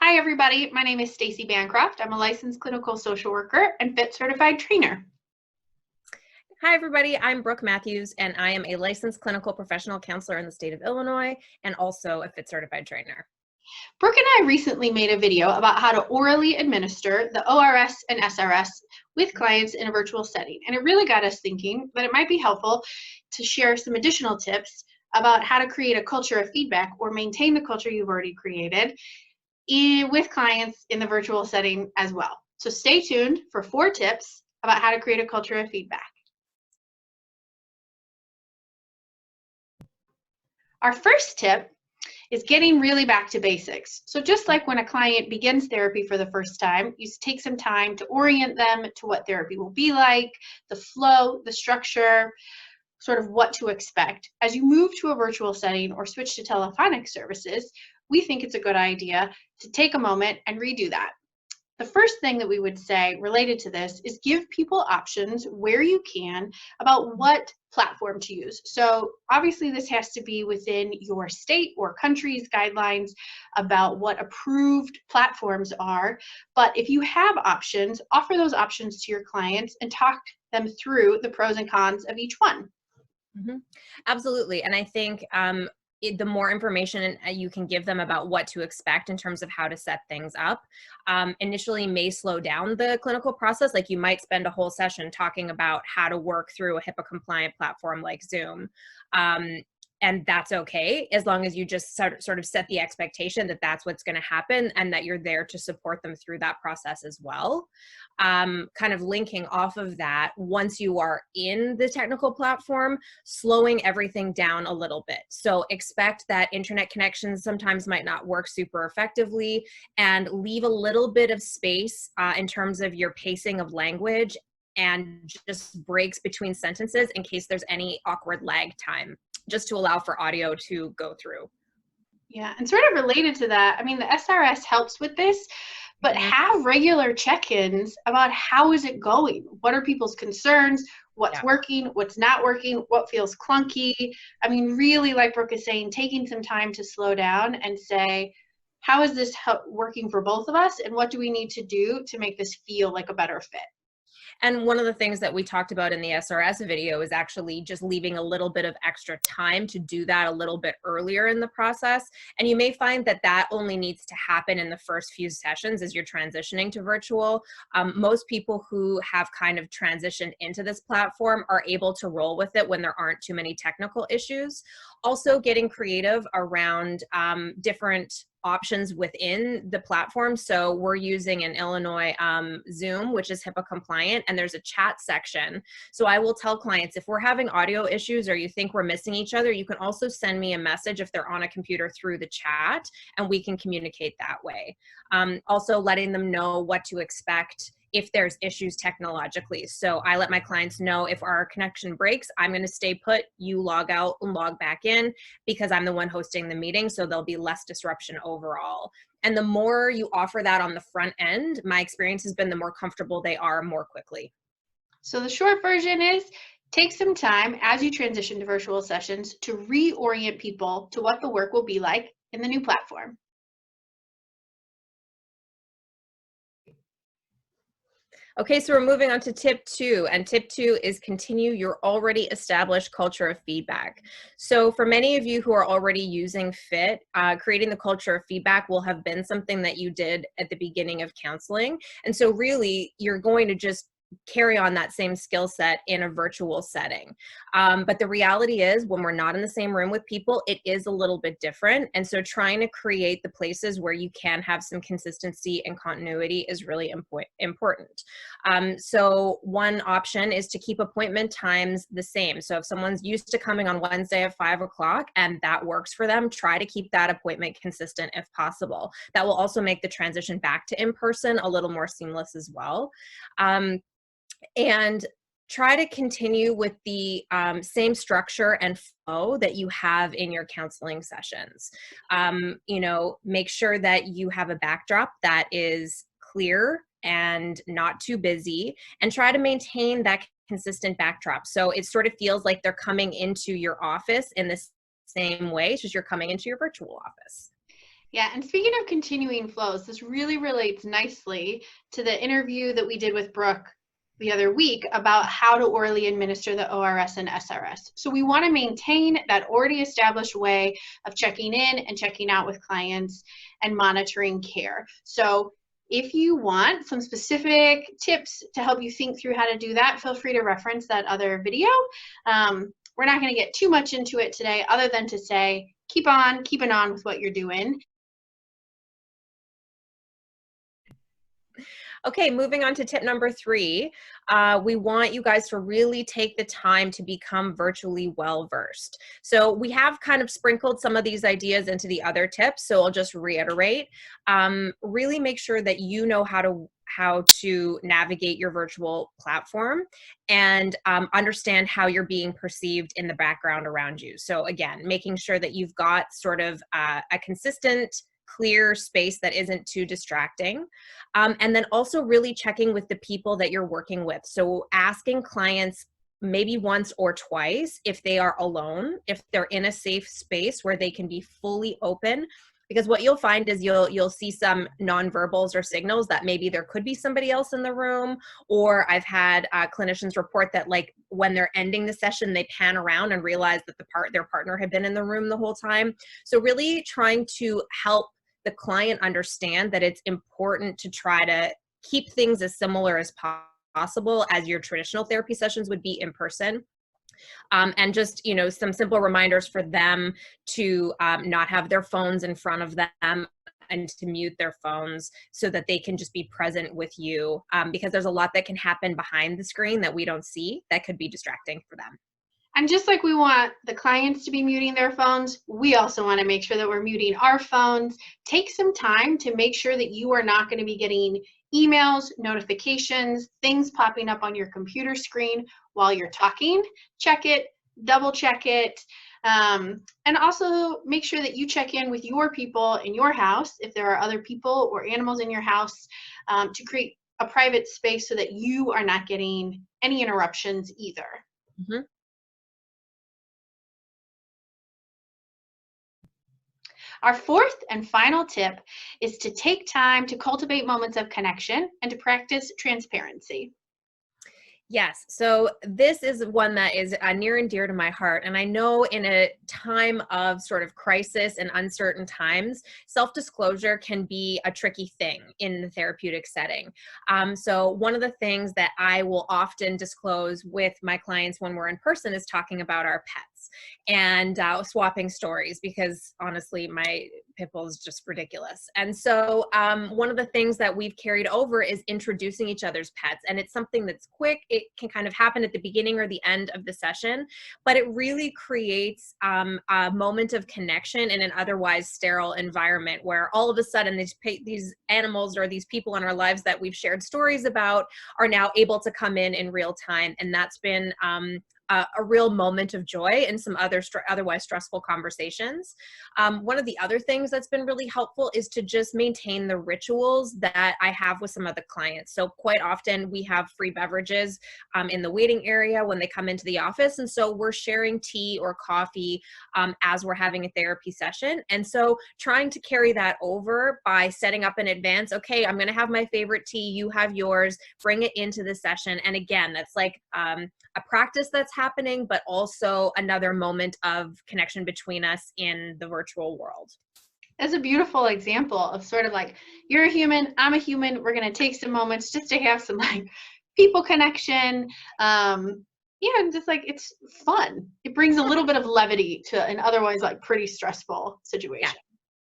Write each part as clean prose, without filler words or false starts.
Hi, everybody. My name is Stacy Bancroft. I'm a licensed clinical social worker and FIT certified trainer. Hi, everybody. I'm Brooke Mathewes, and I am a licensed clinical professional counselor in the state of Illinois and also a FIT certified trainer. Brooke and I recently made a video about how to orally administer the ORS and SRS with clients in a virtual setting. And it really got us thinking that it might be helpful to share some additional tips about how to create a culture of feedback or maintain the culture you've already created with clients in the virtual setting as well. So stay tuned for 4 tips about how to create a culture of feedback. Our first tip is getting really back to basics. So just like when a client begins therapy for the first time, you take some time to orient them to what therapy will be like, the flow, the structure, sort of what to expect. As you move to a virtual setting or switch to telephonic services, we think it's a good idea to take a moment and redo that. The first thing that we would say related to this is give people options where you can about what platform to use. So obviously this has to be within your state or country's guidelines about what approved platforms are. But if you have options, offer those options to your clients and talk them through the pros and cons of each one. Absolutely. And I think the more information you can give them about what to expect in terms of how to set things up, initially may slow down the clinical process. Like you might spend a whole session talking about how to work through a HIPAA compliant platform like Zoom. And that's okay, as long as you just sort of set the expectation that that's what's going to happen and that you're there to support them through that process as well. Kind of linking off of that, once you are in the technical platform, slowing everything down a little bit. So expect that internet connections sometimes might not work super effectively, and leave a little bit of space in terms of your pacing of language and just breaks between sentences in case there's any awkward lag time, just to allow for audio to go through. Yeah, and sort of related to that, I mean, the SRS helps with this, but have regular check-ins about how is it going? What are people's concerns? What's working? What's not working? What feels clunky? I mean, really, like Brooke is saying, taking some time to slow down and say, how is this working for both of us? And what do we need to do to make this feel like a better fit? And one of the things that we talked about in the SRS video is actually just leaving a little bit of extra time to do that a little bit earlier in the process. And you may find that that only needs to happen in the first few sessions as you're transitioning to virtual. Most people who have kind of transitioned into this platform are able to roll with it when there aren't too many technical issues. Also getting creative around different options within the platform. So we're using in Illinois Zoom, which is HIPAA compliant, and there's a chat section. So I will tell clients, if we're having audio issues or you think we're missing each other, you can also send me a message if they're on a computer through the chat, and we can communicate that way. Also letting them know what to expect if there's issues technologically. So I let my clients know if our connection breaks, I'm going to stay put, you log out and log back in, because I'm the one hosting the meeting, so there'll be less disruption overall. And the more you offer that on the front end, my experience has been the more comfortable they are more quickly. So the short version is take some time as you transition to virtual sessions to reorient people to what the work will be like in the new platform. Okay, so we're moving on to tip 2, and tip 2 is continue your already established culture of feedback. So for many of you who are already using FIT, creating the culture of feedback will have been something that you did at the beginning of counseling. And so really, you're going to just carry on that same skill set in a virtual setting. But the reality is, when we're not in the same room with people, it is a little bit different. And so trying to create the places where you can have some consistency and continuity is really important. So one option is to keep appointment times the same. So if someone's used to coming on Wednesday at 5 o'clock and that works for them, try to keep that appointment consistent if possible. That will also make the transition back to in-person a little more seamless as well. And try to continue with the same structure and flow that you have in your counseling sessions. Make sure that you have a backdrop that is clear and not too busy, and try to maintain that consistent backdrop. So it sort of feels like they're coming into your office in the same way, it's just you're coming into your virtual office. Yeah, and speaking of continuing flows, this really relates nicely to the interview that we did with Brooke the other week about how to orally administer the ORS and SRS. So we want to maintain that already established way of checking in and checking out with clients and monitoring care. So if you want some specific tips to help you think through how to do that, feel free to reference that other video. We're not going to get too much into it today, other than to say, keep on keeping on with what you're doing. Okay, moving on to tip number 3. We want you guys to really take the time to become virtually well-versed. So we have kind of sprinkled some of these ideas into the other tips, so I'll just reiterate. Really make sure that you know how to navigate your virtual platform and understand how you're being perceived in the background around you. So again, making sure that you've got sort of a consistent, clear space that isn't too distracting. And then also really checking with the people that you're working with. So asking clients maybe once or twice if they are alone, if they're in a safe space where they can be fully open. Because what you'll find is you'll see some nonverbals or signals that maybe there could be somebody else in the room, or I've had clinicians report that like when they're ending the session, they pan around and realize that their partner had been in the room the whole time. So really trying to help the client understand that it's important to try to keep things as similar as possible as your traditional therapy sessions would be in person. And just, some simple reminders for them to not have their phones in front of them and to mute their phones so that they can just be present with you, because there's a lot that can happen behind the screen that we don't see that could be distracting for them. And just like we want the clients to be muting their phones, we also want to make sure that we're muting our phones. Take some time to make sure that you are not going to be getting emails, notifications, things popping up on your computer screen while you're talking. Check it, double check it, and also make sure that you check in with your people in your house, if there are other people or animals in your house, to create a private space so that you are not getting any interruptions either. Mm-hmm. Our fourth and final tip is to take time to cultivate moments of connection and to practice transparency. Yes. So this is one that is near and dear to my heart. And I know in a time of sort of crisis and uncertain times, self-disclosure can be a tricky thing in the therapeutic setting. So one of the things that I will often disclose with my clients when we're in person is talking about our pets and swapping stories, because honestly, my pit bull is just ridiculous. And so one of the things that we've carried over is introducing each other's pets. And it's something that's quick. It can kind of happen at the beginning or the end of the session, but it really creates a moment of connection in an otherwise sterile environment where all of a sudden these animals or these people in our lives that we've shared stories about are now able to come in real time. And that's been a real moment of joy in some otherwise stressful conversations. One of the other things that's been really helpful is to just maintain the rituals that I have with some of the clients. So quite often we have free beverages in the waiting area when they come into the office. And so we're sharing tea or coffee as we're having a therapy session. And so trying to carry that over by setting up in advance, okay, I'm going to have my favorite tea, you have yours, bring it into the session. And again, that's like a practice that's happening, but also another moment of connection between us in the virtual world. That's a beautiful example of sort of like, you're a human, I'm a human, we're going to take some moments just to have some like people connection. Yeah, just like it's fun. It brings a little bit of levity to an otherwise like pretty stressful situation. Yeah.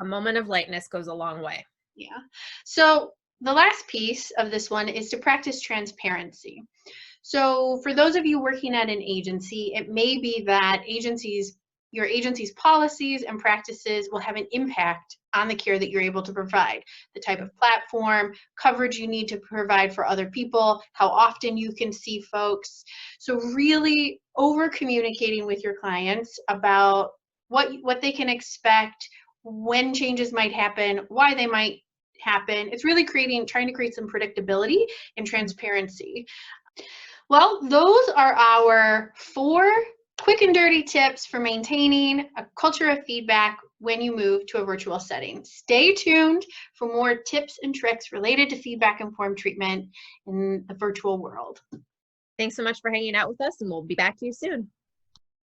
A moment of lightness goes a long way. Yeah. So the last piece of this one is to practice transparency. So for those of you working at an agency, it may be that your agency's policies and practices will have an impact on the care that you're able to provide, the type of platform, coverage you need to provide for other people, how often you can see folks. So really over communicating with your clients about what they can expect, when changes might happen, why they might happen. It's really trying to create some predictability and transparency. Well, those are our 4 quick and dirty tips for maintaining a culture of feedback when you move to a virtual setting. Stay tuned for more tips and tricks related to feedback-informed treatment in the virtual world. Thanks so much for hanging out with us, and we'll be back to you soon.